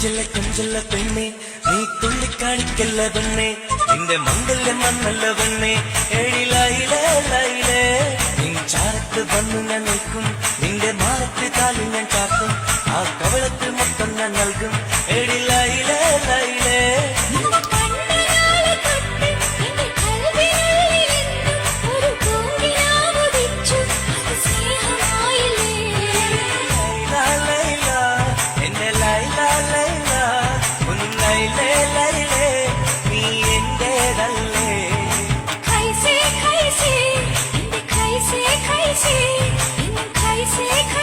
കൊഞ്ചല്ല പെണ്ണെ നീ തുള്ളിക്കാണിക്കല്ല പെണ്ണെ നിന്റെ മംഗല്യം വന്നല്ല പെണ്ണെ എഴിലായിലേ ലൈലേ നിൻ ചാരത്ത് വന്നു ഞാൻ നിൽക്കും നിന്റെ മാറത്ത് കാലി ഞാൻ ചാർത്തും ആ കവളത്ത് മൊത്തം ഞാൻ നൽകും എഴിലായിലേ ലൈലേ Say